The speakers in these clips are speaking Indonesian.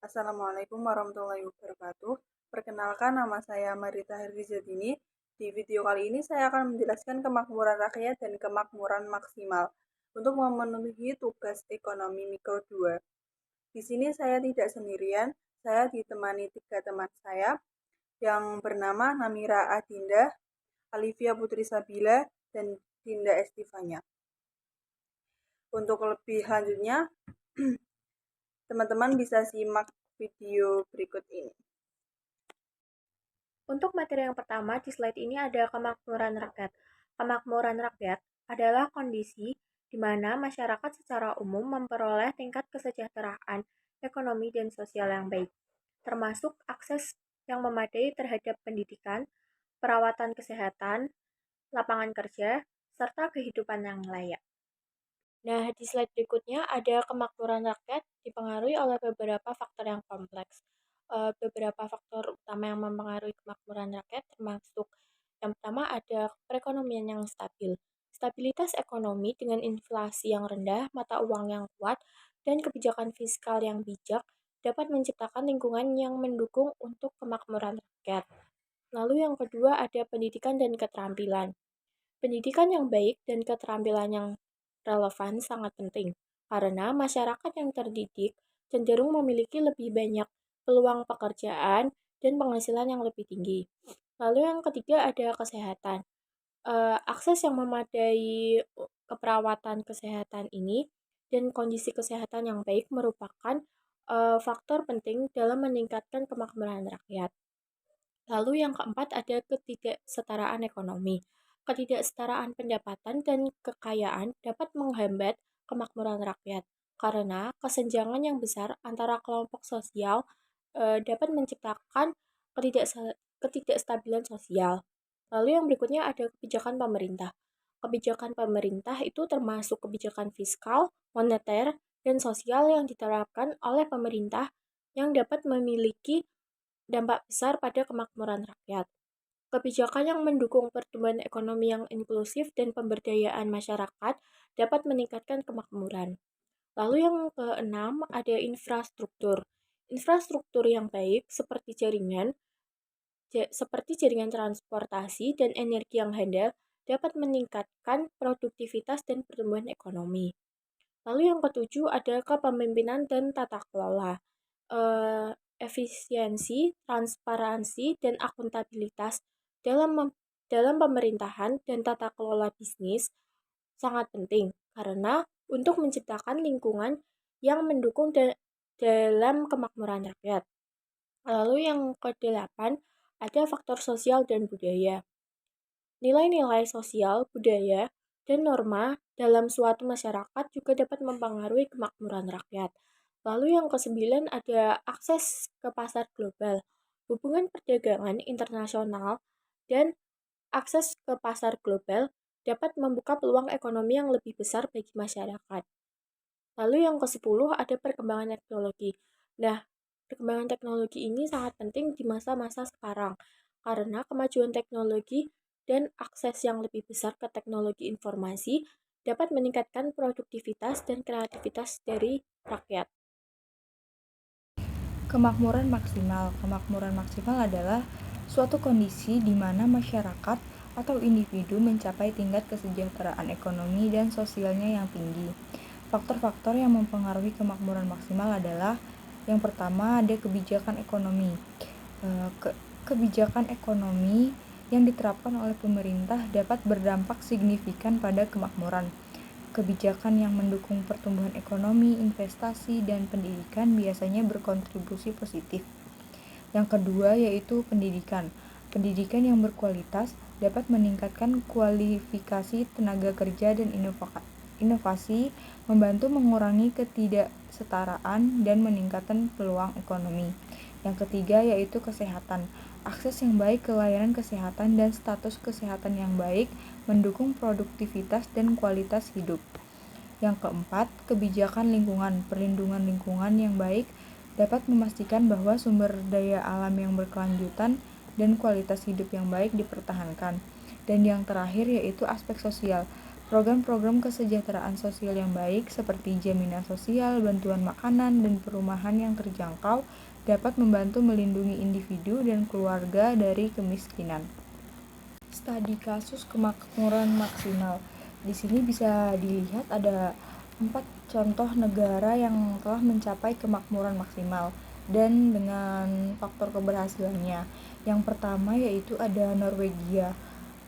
Assalamualaikum warahmatullahi wabarakatuh. Perkenalkan, nama saya Marita Herzadini. Di video kali ini saya akan menjelaskan kemakmuran rakyat dan kemakmuran maksimal untuk memenuhi tugas ekonomi mikro 2. Di sini saya tidak sendirian, saya ditemani 3 teman saya yang bernama Namira Adinda, Alivia Putri Sabila, dan Dinda Estivanya. Untuk lebih lanjutnya, teman-teman bisa simak video berikut ini. Untuk materi yang pertama, di slide ini ada kemakmuran rakyat. Kemakmuran rakyat adalah kondisi di mana masyarakat secara umum memperoleh tingkat kesejahteraan ekonomi dan sosial yang baik, termasuk akses yang memadai terhadap pendidikan, perawatan kesehatan, lapangan kerja, serta kehidupan yang layak. Nah, di slide berikutnya ada kemakmuran rakyat dipengaruhi oleh beberapa faktor yang kompleks. Beberapa faktor utama yang mempengaruhi kemakmuran rakyat termasuk yang pertama ada perekonomian yang stabil. Stabilitas ekonomi dengan inflasi yang rendah, mata uang yang kuat, dan kebijakan fiskal yang bijak dapat menciptakan lingkungan yang mendukung untuk kemakmuran rakyat. Lalu yang kedua ada pendidikan dan keterampilan. Pendidikan yang baik dan keterampilan yang relevan sangat penting, karena masyarakat yang terdidik cenderung memiliki lebih banyak peluang pekerjaan dan penghasilan yang lebih tinggi. Lalu yang ketiga ada kesehatan. Akses yang memadai keperawatan kesehatan ini dan kondisi kesehatan yang baik merupakan faktor penting dalam meningkatkan kemakmuran rakyat. Lalu yang keempat ada ketidaksetaraan ekonomi. Ketidaksetaraan pendapatan dan kekayaan dapat menghambat kemakmuran rakyat karena kesenjangan yang besar antara kelompok sosial dapat menciptakan ketidakstabilan sosial. Lalu yang berikutnya ada kebijakan pemerintah. Kebijakan pemerintah itu termasuk kebijakan fiskal, moneter, dan sosial yang diterapkan oleh pemerintah yang dapat memiliki dampak besar pada kemakmuran rakyat. Kebijakan yang mendukung pertumbuhan ekonomi yang inklusif dan pemberdayaan masyarakat dapat meningkatkan kemakmuran. Lalu yang keenam ada infrastruktur. Infrastruktur yang baik seperti jaringan transportasi dan energi yang handal dapat meningkatkan produktivitas dan pertumbuhan ekonomi. Lalu yang ketujuh ada kepemimpinan dan tata kelola. Efisiensi, transparansi, dan akuntabilitas dalam pemerintahan dan tata kelola bisnis sangat penting karena untuk menciptakan lingkungan yang mendukung dalam kemakmuran rakyat. Lalu yang kedelapan ada faktor sosial dan budaya. Nilai-nilai sosial, budaya, dan norma dalam suatu masyarakat juga dapat mempengaruhi kemakmuran rakyat. Lalu yang kesembilan ada akses ke pasar global. Hubungan perdagangan internasional dan akses ke pasar global dapat membuka peluang ekonomi yang lebih besar bagi masyarakat. Lalu yang ke-10 ada perkembangan teknologi. Nah, perkembangan teknologi ini sangat penting di masa-masa sekarang karena kemajuan teknologi dan akses yang lebih besar ke teknologi informasi dapat meningkatkan produktivitas dan kreativitas dari rakyat. Kemakmuran maksimal. Kemakmuran maksimal adalah suatu kondisi di mana masyarakat atau individu mencapai tingkat kesejahteraan ekonomi dan sosialnya yang tinggi. Faktor-faktor yang mempengaruhi kemakmuran maksimal adalah yang pertama ada kebijakan ekonomi. Kebijakan ekonomi yang diterapkan oleh pemerintah dapat berdampak signifikan pada kemakmuran. Kebijakan yang mendukung pertumbuhan ekonomi, investasi, dan pendidikan biasanya berkontribusi positif. Yang kedua yaitu pendidikan. Pendidikan yang berkualitas dapat meningkatkan kualifikasi tenaga kerja dan inovasi, membantu mengurangi ketidaksetaraan dan meningkatkan peluang ekonomi. Yang ketiga yaitu kesehatan. Akses yang baik ke layanan kesehatan dan status kesehatan yang baik mendukung produktivitas dan kualitas hidup. Yang keempat, kebijakan lingkungan. Perlindungan lingkungan yang baik dapat memastikan bahwa sumber daya alam yang berkelanjutan dan kualitas hidup yang baik dipertahankan. Dan yang terakhir yaitu aspek sosial. Program-program kesejahteraan sosial yang baik seperti jaminan sosial, bantuan makanan, dan perumahan yang terjangkau dapat membantu melindungi individu dan keluarga dari kemiskinan. Studi kasus kemakmuran maksimal. Di sini bisa dilihat ada 4 contoh negara yang telah mencapai kemakmuran maksimal dan dengan faktor keberhasilannya. Yang pertama yaitu ada Norwegia.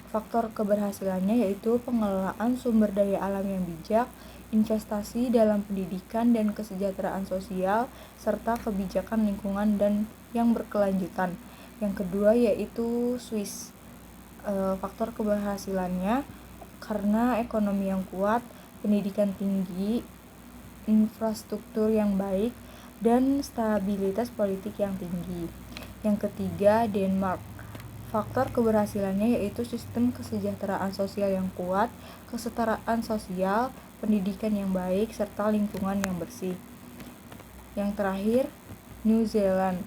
Faktor keberhasilannya yaitu pengelolaan sumber daya alam yang bijak, investasi dalam pendidikan dan kesejahteraan sosial, serta kebijakan lingkungan dan yang berkelanjutan. Yang kedua yaitu Swiss. Faktor keberhasilannya karena ekonomi yang kuat, pendidikan tinggi, infrastruktur yang baik, dan stabilitas politik yang tinggi. Yang ketiga, Denmark. Faktor keberhasilannya yaitu sistem kesejahteraan sosial yang kuat, kesetaraan sosial, pendidikan yang baik, serta lingkungan yang bersih. Yang terakhir, New Zealand.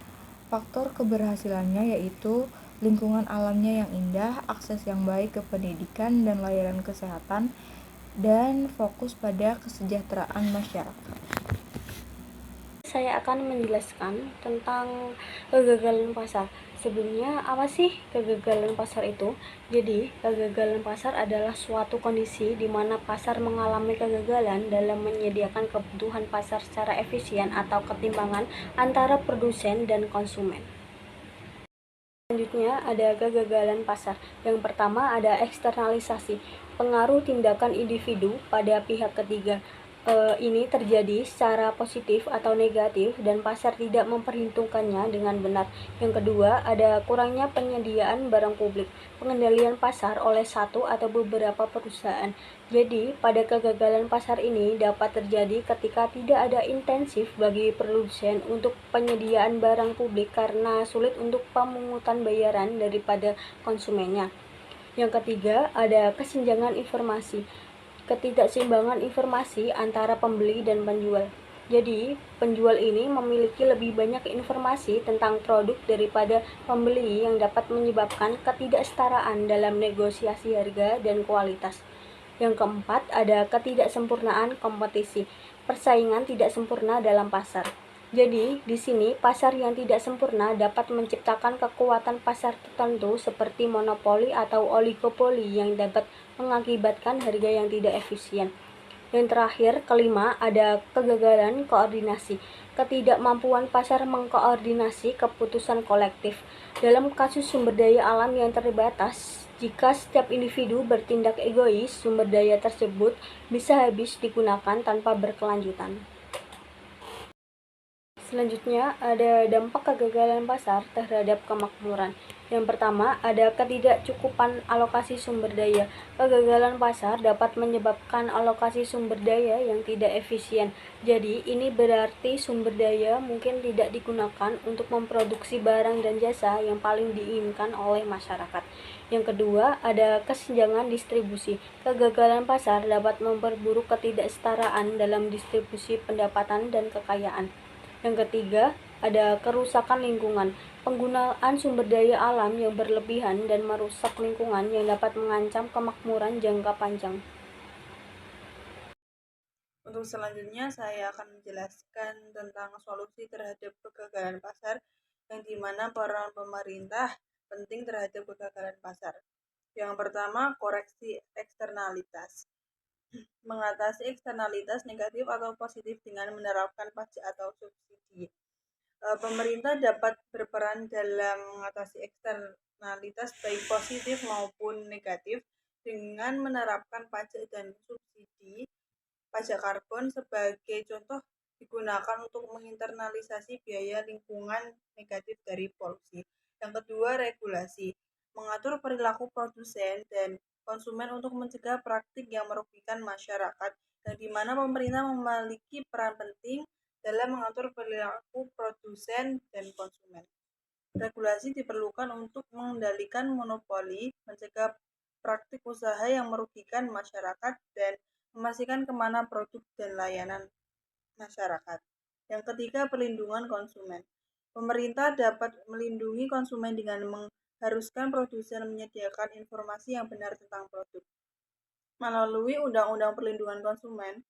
Faktor keberhasilannya yaitu lingkungan alamnya yang indah, akses yang baik ke pendidikan dan layanan kesehatan, dan fokus pada kesejahteraan masyarakat. Saya akan menjelaskan tentang kegagalan pasar. Sebelumnya, apa sih kegagalan pasar itu? Jadi, kegagalan pasar adalah suatu kondisi di mana pasar mengalami kegagalan dalam menyediakan kebutuhan pasar secara efisien atau ketimpangan antara produsen dan konsumen. Selanjutnya ada kegagalan pasar. Yang pertama ada eksternalisasi, pengaruh tindakan individu pada pihak ketiga. Ini terjadi secara positif atau negatif dan pasar tidak memperhitungkannya dengan benar. Yang kedua ada kurangnya penyediaan barang publik, pengendalian pasar oleh satu atau beberapa perusahaan. Jadi, pada kegagalan pasar ini dapat terjadi ketika tidak ada intensif bagi produsen untuk penyediaan barang publik karena sulit untuk pemungutan bayaran daripada konsumennya. Yang ketiga, ada kesenjangan informasi, ketidakseimbangan informasi antara pembeli dan penjual. Jadi, penjual ini memiliki lebih banyak informasi tentang produk daripada pembeli yang dapat menyebabkan ketidaksetaraan dalam negosiasi harga dan kualitas. Yang keempat, ada ketidaksempurnaan kompetisi. Persaingan tidak sempurna dalam pasar. Jadi, di sini pasar yang tidak sempurna dapat menciptakan kekuatan pasar tertentu seperti monopoli atau oligopoli yang dapat mengakibatkan harga yang tidak efisien. Yang terakhir, kelima, ada kegagalan koordinasi. Ketidakmampuan pasar mengkoordinasi keputusan kolektif. Dalam kasus sumber daya alam yang terbatas, jika setiap individu bertindak egois, sumber daya tersebut bisa habis digunakan tanpa berkelanjutan. Selanjutnya, ada dampak kegagalan pasar terhadap kemakmuran. Yang pertama, ada ketidakcukupan alokasi sumber daya. Kegagalan pasar dapat menyebabkan alokasi sumber daya yang tidak efisien. Jadi, ini berarti sumber daya mungkin tidak digunakan untuk memproduksi barang dan jasa yang paling diinginkan oleh masyarakat. Yang kedua, ada kesenjangan distribusi. Kegagalan pasar dapat memperburuk ketidaksetaraan dalam distribusi pendapatan dan kekayaan. Yang ketiga, ada kerusakan lingkungan. Penggunaan sumber daya alam yang berlebihan dan merusak lingkungan yang dapat mengancam kemakmuran jangka panjang. Untuk selanjutnya, saya akan menjelaskan tentang solusi terhadap kegagalan pasar yang dimana peran pemerintah penting terhadap kegagalan pasar. Yang pertama, koreksi eksternalitas. Mengatasi eksternalitas negatif atau positif dengan menerapkan pajak atau subsidi. Pemerintah dapat berperan dalam mengatasi eksternalitas baik positif maupun negatif dengan menerapkan pajak dan subsidi. Pajak karbon sebagai contoh digunakan untuk menginternalisasi biaya lingkungan negatif dari polusi. Yang kedua, regulasi. Mengatur perilaku produsen dan konsumen untuk mencegah praktik yang merugikan masyarakat, dan di mana pemerintah memiliki peran penting dalam mengatur perilaku produsen dan konsumen. Regulasi diperlukan untuk mengendalikan monopoli, mencegah praktik usaha yang merugikan masyarakat, dan memastikan kemana produk dan layanan masyarakat. Yang ketiga, perlindungan konsumen. Pemerintah dapat melindungi konsumen dengan mengharuskan produsen menyediakan informasi yang benar tentang produk. Melalui Undang-Undang Perlindungan Konsumen,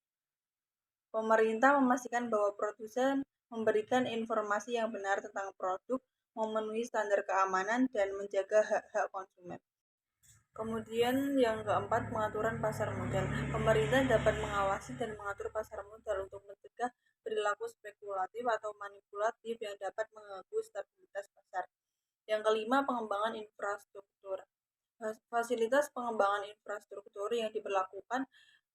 pemerintah memastikan bahwa produsen memberikan informasi yang benar tentang produk, memenuhi standar keamanan, dan menjaga hak-hak konsumen. Kemudian yang keempat, pengaturan pasar modal. Pemerintah dapat mengawasi dan mengatur pasar modal untuk mencegah perilaku spekulatif atau manipulatif yang dapat mengganggu stabilitas pasar. Yang kelima, pengembangan infrastruktur. Fasilitas pengembangan infrastruktur yang diberlakukan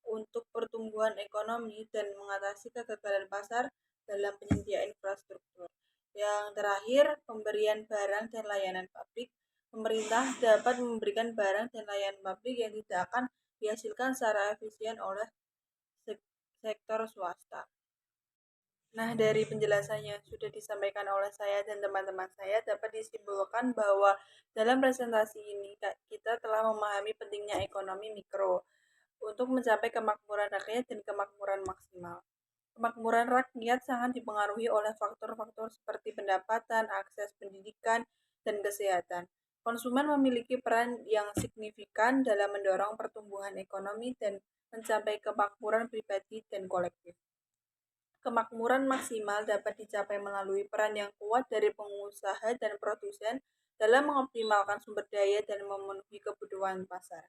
untuk pertumbuhan ekonomi dan mengatasi kegagalan pasar dalam penyediaan infrastruktur. Yang terakhir, pemberian barang dan layanan publik. Pemerintah dapat memberikan barang dan layanan publik yang tidak akan dihasilkan secara efisien oleh sektor swasta. Nah, dari penjelasannya yang sudah disampaikan oleh saya dan teman-teman saya, dapat disimpulkan bahwa dalam presentasi ini kita telah memahami pentingnya ekonomi mikro untuk mencapai kemakmuran rakyat dan kemakmuran maksimal. Kemakmuran rakyat sangat dipengaruhi oleh faktor-faktor seperti pendapatan, akses pendidikan, dan kesehatan. Konsumen memiliki peran yang signifikan dalam mendorong pertumbuhan ekonomi dan mencapai kemakmuran pribadi dan kolektif. Kemakmuran maksimal dapat dicapai melalui peran yang kuat dari pengusaha dan produsen dalam mengoptimalkan sumber daya dan memenuhi kebutuhan pasar.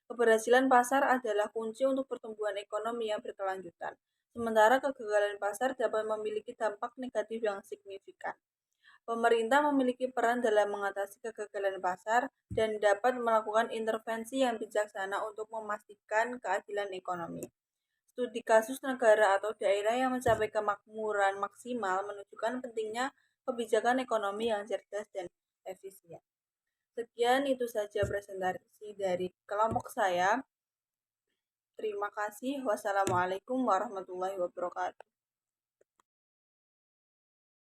Keberhasilan pasar adalah kunci untuk pertumbuhan ekonomi yang berkelanjutan, sementara kegagalan pasar dapat memiliki dampak negatif yang signifikan. Pemerintah memiliki peran dalam mengatasi kegagalan pasar dan dapat melakukan intervensi yang bijaksana untuk memastikan keadilan ekonomi. Studi kasus negara atau daerah yang mencapai kemakmuran maksimal menunjukkan pentingnya kebijakan ekonomi yang cerdas dan efisien. Sekian itu saja presentasi dari kelompok saya. Terima kasih. Wassalamualaikum warahmatullahi wabarakatuh.